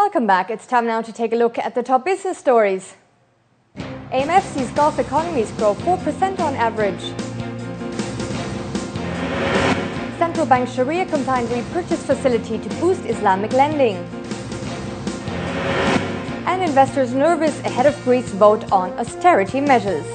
Welcome back. It's time now to take a look at the top business stories. AMF sees Gulf economies grow 4% on average. Central bank Sharia-compliant repurchase facility to boost Islamic lending. And investors nervous ahead of Greece's vote on austerity measures.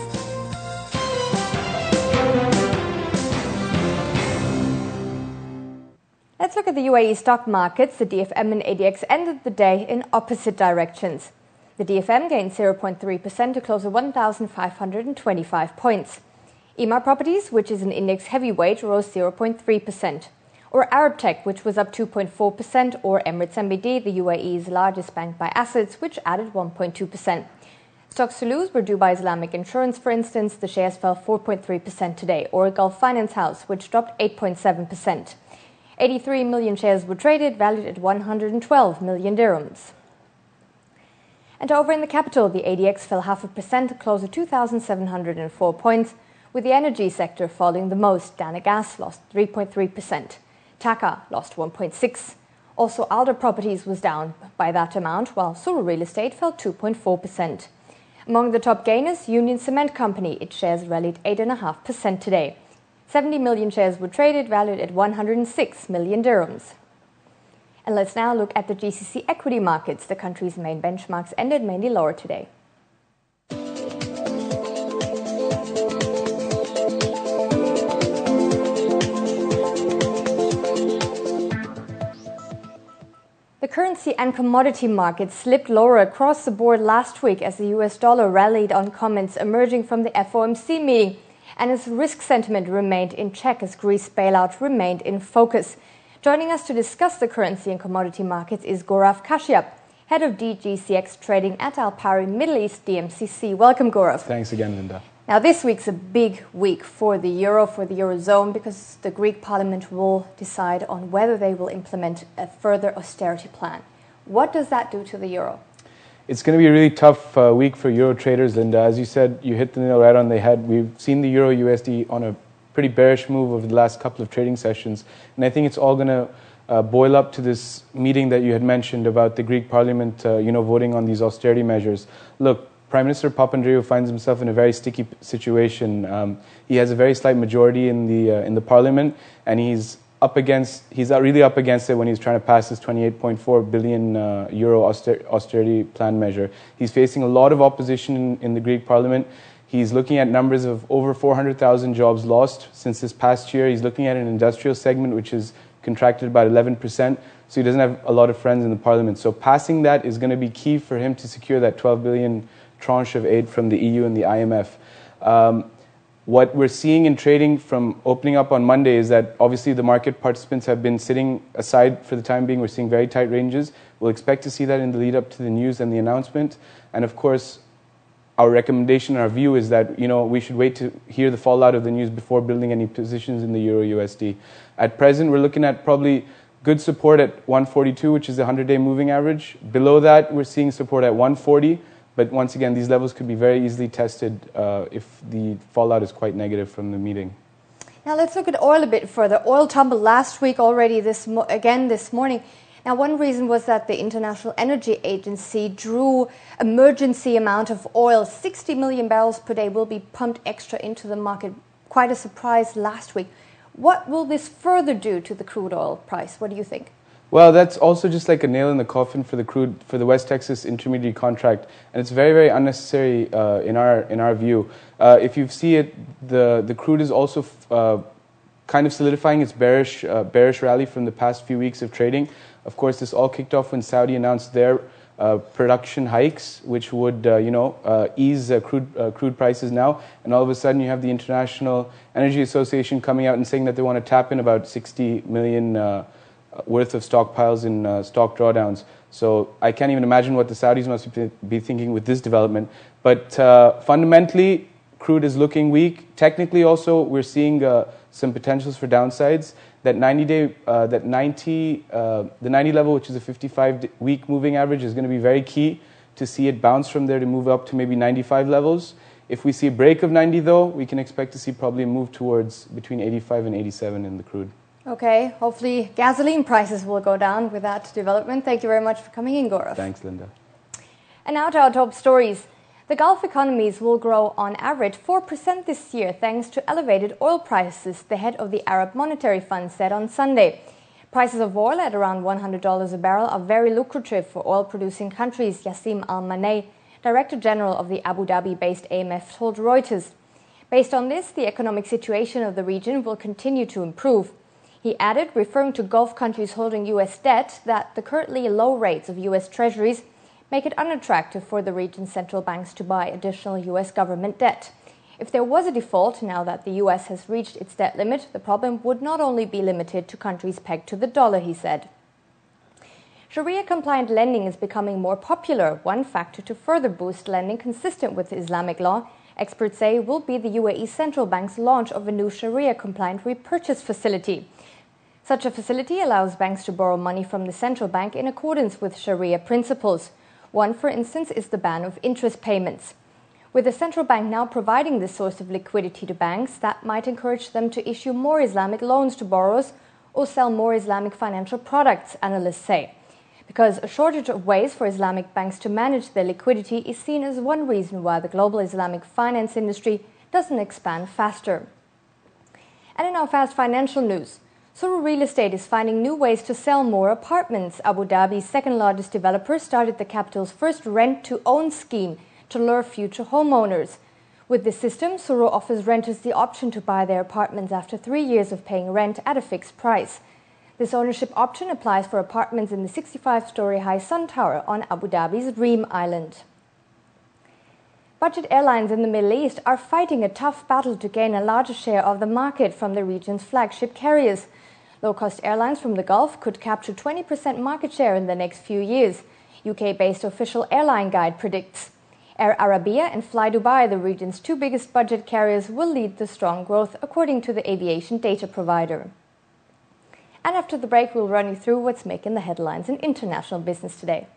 Let's look at the UAE stock markets. The DFM and ADX ended the day in opposite directions. The DFM gained 0.3% to close at 1,525 points. Emaar Properties, which is an index heavyweight, rose 0.3%. Or Arab Tech, which was up 2.4%, or Emirates NBD, the UAE's largest bank by assets, which added 1.2%. Stocks to lose were Dubai Islamic Insurance, for instance. The shares fell 4.3% today. Or Gulf Finance House, which dropped 8.7%. 83 million shares were traded, valued at 112 million dirhams. And over in the capital, the ADX fell 0.5% to close at 2,704 points, with the energy sector falling the most. Dana Gas lost 3.3%. TAQA lost 1.6%. Also, Alder Properties was down by that amount, while Suru Real Estate fell 2.4%. Among the top gainers, Union Cement Company. Its shares rallied 8.5% today. 70 million shares were traded, valued at 106 million dirhams. And let's now look at the GCC equity markets. The country's main benchmarks ended mainly lower today. The currency and commodity markets slipped lower across the board last week as the US dollar rallied on comments emerging from the FOMC meeting, and as risk sentiment remained in check as Greece's bailout remained in focus. Joining us to discuss the currency and commodity markets is Gaurav Kashyap, head of DGCX trading at Al Pari Middle East DMCC. Welcome, Gaurav. Thanks again, Linda. Now, this week's a big week for the euro, for the eurozone, because the Greek parliament will decide on whether they will implement a further austerity plan. What does that do to the euro? It's going to be a really tough week for euro traders, Linda. As you said, you hit the nail right on the head. We've seen the euro USD on a pretty bearish move over the last couple of trading sessions. And I think it's all going to boil up to this meeting that you had mentioned about the Greek parliament, voting on these austerity measures. Look, Prime Minister Papandreou finds himself in a very sticky situation. He has a very slight majority in the parliament, and he's really up against it when he's trying to pass this 28.4 billion euro austerity plan measure. He's facing a lot of opposition in the Greek parliament. He's looking at numbers of over 400,000 jobs lost since this past year. He's looking at an industrial segment which is contracted about 11%, so he doesn't have a lot of friends in the parliament. So passing that is going to be key for him to secure that 12 billion tranche of aid from the EU and the IMF. What we're seeing in trading from opening up on Monday is that obviously the market participants have been sitting aside for the time being. We're seeing very tight ranges. We'll expect to see that in the lead up to the news and the announcement. And of course, our recommendation, our view is that we should wait to hear the fallout of the news before building any positions in the Euro USD. At present, we're looking at probably good support at 142, which is the 100-day moving average. Below that, we're seeing support at 140. But once again, these levels could be very easily tested if the fallout is quite negative from the meeting. Now let's look at oil a bit further. Oil tumbled last week already, this morning. Now one reason was that the International Energy Agency drew emergency amount of oil. 60 million barrels per day will be pumped extra into the market. Quite a surprise last week. What will this further do to the crude oil price? What do you think? Well, that's also just like a nail in the coffin for the West Texas intermediate contract, and it's very, very unnecessary in our view. If you see it, the crude is also kind of solidifying its bearish rally from the past few weeks of trading. Of course, this all kicked off when Saudi announced their production hikes, which would ease crude prices now, and all of a sudden you have the International Energy Association coming out and saying that they want to tap in about 60 million worth of stockpiles in stock drawdowns. So I can't even imagine what the Saudis must be thinking with this development. But fundamentally, crude is looking weak. Technically also, we're seeing some potentials for downsides. That 90-day, the 90 level, which is a 55-week moving average, is going to be very key to see it bounce from there to move up to maybe 95 levels. If we see a break of 90, though, we can expect to see probably a move towards between 85 and 87 in the crude. Okay, hopefully gasoline prices will go down with that development. Thank you very much for coming in, Gaurav. Thanks, Linda. And now to our top stories. The Gulf economies will grow on average 4% this year thanks to elevated oil prices, the head of the Arab Monetary Fund said on Sunday. Prices of oil at around $100 a barrel are very lucrative for oil-producing countries, Yassim Al-Manei, Director General of the Abu Dhabi-based AMF, told Reuters. Based on this, the economic situation of the region will continue to improve. He added, referring to Gulf countries holding U.S. debt, that the currently low rates of U.S. treasuries make it unattractive for the region's central banks to buy additional U.S. government debt. If there was a default, now that the U.S. has reached its debt limit, the problem would not only be limited to countries pegged to the dollar, he said. Sharia-compliant lending is becoming more popular. One factor to further boost lending consistent with Islamic law, experts say, will be the UAE Central Bank's launch of a new Sharia-compliant repurchase facility. Such a facility allows banks to borrow money from the central bank in accordance with Sharia principles. One, for instance, is the ban of interest payments. With the central bank now providing this source of liquidity to banks, that might encourage them to issue more Islamic loans to borrowers or sell more Islamic financial products, analysts say. Because a shortage of ways for Islamic banks to manage their liquidity is seen as one reason why the global Islamic finance industry doesn't expand faster. And in our fast financial news, Suru Real Estate is finding new ways to sell more apartments. Abu Dhabi's second-largest developer started the capital's first rent-to-own scheme to lure future homeowners. With this system, Suru offers renters the option to buy their apartments after 3 years of paying rent at a fixed price. This ownership option applies for apartments in the 65-story high Sun Tower on Abu Dhabi's Reem Island. Budget airlines in the Middle East are fighting a tough battle to gain a larger share of the market from the region's flagship carriers. Low-cost airlines from the Gulf could capture 20% market share in the next few years, UK-based official airline guide predicts. Air Arabia and Fly Dubai, the region's two biggest budget carriers, will lead the strong growth, according to the aviation data provider. And after the break, we'll run you through what's making the headlines in international business today.